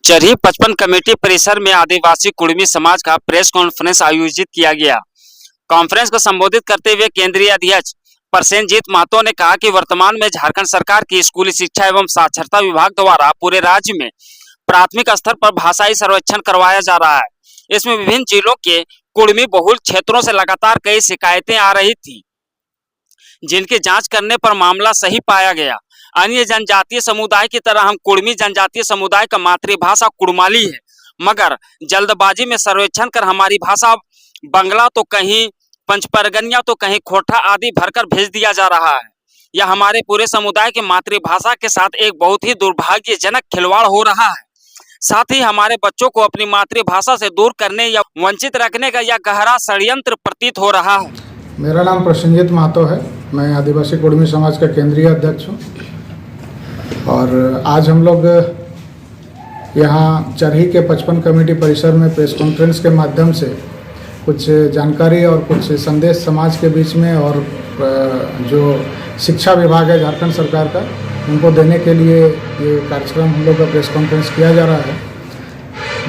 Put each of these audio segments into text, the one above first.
चरही 55 committee परिसर में आदिवासी कुड़मी समाज का प्रेस कॉन्फ्रेंस आयोजित किया गया। कॉन्फ्रेंस को संबोधित करते हुए केंद्रीय अध्यक्ष प्रसेनजीत महतो ने कहा कि वर्तमान में झारखंड सरकार की स्कूली शिक्षा एवं साक्षरता विभाग द्वारा पूरे राज्य में प्राथमिक स्तर पर भाषाई सर्वेक्षण करवाया जा रहा है। इसमें विभिन्न जिलों के कुड़मी बहुल क्षेत्रों से लगातार कई शिकायतें आ रही थी, जिनकी जांच करने पर मामला सही पाया गया। अन्य जनजातीय समुदाय की तरह हम कुड़मी जनजातीय समुदाय का मातृभाषा कुड़माली है, मगर जल्दबाजी में सर्वेक्षण कर हमारी भाषा बंगला तो कहीं पंचपरगनिया तो कहीं खोटा आदि भरकर भेज दिया जा रहा है। यह हमारे पूरे समुदाय की मातृभाषा के साथ एक बहुत ही दुर्भाग्यजनक खिलवाड़ हो रहा है। साथ ही हमारे बच्चों को अपनी मातृभाषा से दूर करने या वंचित रखने का यह गहरा षड्यंत्र प्रतीत हो रहा है। मेरा नाम प्रसेनजीत महतो है, मैं आदिवासी कुड़मी समाज का केंद्रीय अध्यक्ष हूँ। और आज हम लोग यहाँ चरही के 55 कमेटी परिसर में प्रेस कॉन्फ्रेंस के माध्यम से कुछ जानकारी और कुछ संदेश समाज के बीच में और जो शिक्षा विभाग है झारखंड सरकार का, उनको देने के लिए ये कार्यक्रम हम लोग का प्रेस कॉन्फ्रेंस किया जा रहा है।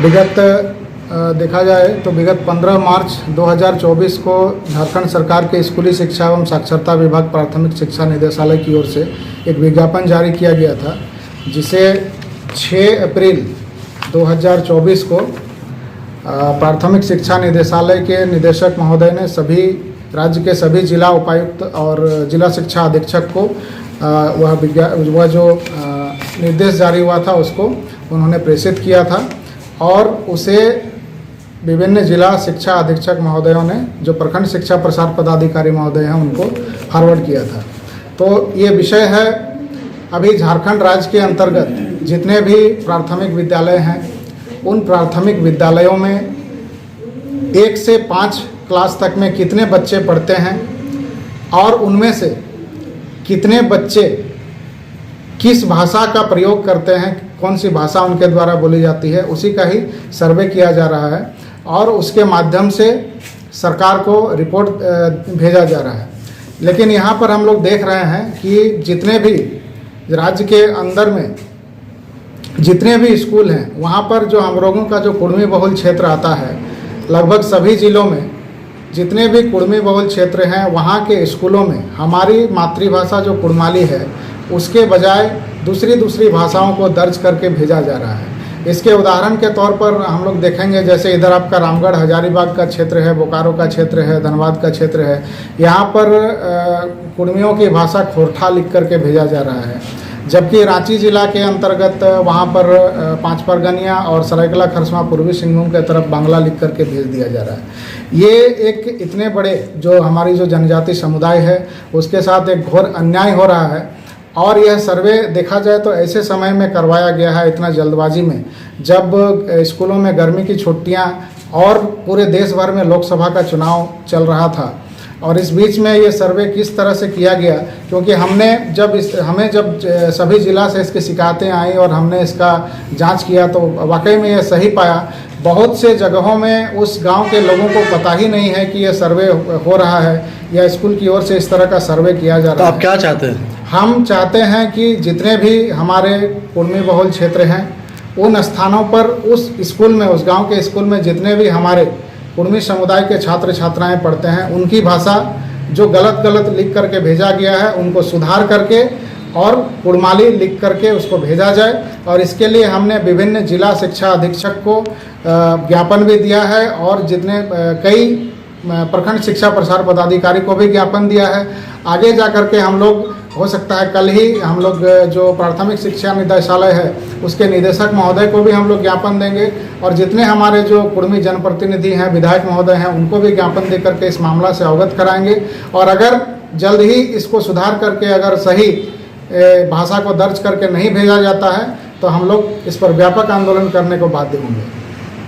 विगत देखा जाए तो विगत 15 मार्च 2024 को झारखंड सरकार के स्कूली शिक्षा एवं साक्षरता विभाग प्राथमिक शिक्षा निदेशालय की ओर से एक विज्ञापन जारी किया गया था, जिसे 6 अप्रैल 2024 को प्राथमिक शिक्षा निदेशालय के निदेशक महोदय ने सभी राज्य के सभी जिला उपायुक्त और जिला शिक्षा अधीक्षक को वह जो निर्देश जारी हुआ था उसको उन्होंने प्रेषित किया था और उसे विभिन्न जिला शिक्षा अधीक्षक महोदयों ने, जो प्रखंड शिक्षा प्रसार पदाधिकारी महोदय हैं, उनको फॉरवर्ड किया था। तो ये विषय है, अभी झारखंड राज्य के अंतर्गत जितने भी प्राथमिक विद्यालय हैं, उन प्राथमिक विद्यालयों में 1 से 5 क्लास तक में कितने बच्चे पढ़ते हैं और उनमें से कितने बच्चे किस भाषा का प्रयोग करते हैं, कौन सी भाषा उनके द्वारा बोली जाती है, उसी का ही सर्वे किया जा रहा है और उसके माध्यम से सरकार को रिपोर्ट भेजा जा रहा है। लेकिन यहाँ पर हम लोग देख रहे हैं कि जितने भी राज्य के अंदर में जितने भी स्कूल हैं, वहाँ पर जो हम लोगों का जो कुड़मी बहुल क्षेत्र आता है, लगभग सभी जिलों में जितने भी कुड़मी बहुल क्षेत्र हैं, वहाँ के स्कूलों में हमारी मातृभाषा जो कुड़माली है उसके बजाय दूसरी भाषाओं को दर्ज करके भेजा जा रहा है। इसके उदाहरण के तौर पर हम लोग देखेंगे, जैसे इधर आपका रामगढ़ हजारीबाग का क्षेत्र है, बोकारो का क्षेत्र है, धनबाद का क्षेत्र है, यहाँ पर कुड़मियों की भाषा खोरठा लिख करके भेजा जा रहा है। जबकि रांची जिला के अंतर्गत वहाँ पर पांचपरगनिया और सरायकेला खरसावां पूर्वी सिंहभूम के तरफ बांग्ला लिख करके भेज दिया जा रहा है। ये एक इतने बड़े जो हमारी जो जनजाति समुदाय है उसके साथ एक घोर अन्याय हो रहा है। और यह सर्वे देखा जाए तो ऐसे समय में करवाया गया है, इतना जल्दबाजी में, जब स्कूलों में गर्मी की छुट्टियां और पूरे देश भर में लोकसभा का चुनाव चल रहा था। और इस बीच में ये सर्वे किस तरह से किया गया, क्योंकि हमें जब सभी जिला से इसकी शिकायतें आई और हमने इसका जांच किया तो वाकई में यह सही पाया। बहुत से जगहों में उस गांव के लोगों को पता ही नहीं है कि यह सर्वे हो रहा है या स्कूल की ओर से इस तरह का सर्वे किया जा रहा है। तो आप क्या चाहते हैं? हम चाहते हैं कि जितने भी हमारे कुड़मी बहुल क्षेत्र हैं, उन स्थानों पर उस स्कूल में, उस गांव के स्कूल में जितने भी हमारे कुड़मी समुदाय के छात्र छात्राएं पढ़ते हैं, उनकी भाषा जो गलत लिख करके भेजा गया है उनको सुधार करके और कुड़माली लिख करके उसको भेजा जाए। और इसके लिए हमने विभिन्न जिला शिक्षा अधीक्षक को ज्ञापन भी दिया है और जितने कई प्रखंड शिक्षा प्रसार पदाधिकारी को भी ज्ञापन दिया है। आगे जा कर के हम लोग, हो सकता है कल ही हम लोग जो प्राथमिक शिक्षा निदेशालय है उसके निदेशक महोदय को भी हम लोग ज्ञापन देंगे और जितने हमारे जो कुड़मी जनप्रतिनिधि हैं, विधायक महोदय हैं, उनको भी ज्ञापन दे करके इस मामला से अवगत कराएंगे। और अगर जल्द ही इसको सुधार करके अगर सही भाषा को दर्ज करके नहीं भेजा जाता है तो हम लोग इस पर व्यापक आंदोलन करने को बाध्य होंगे।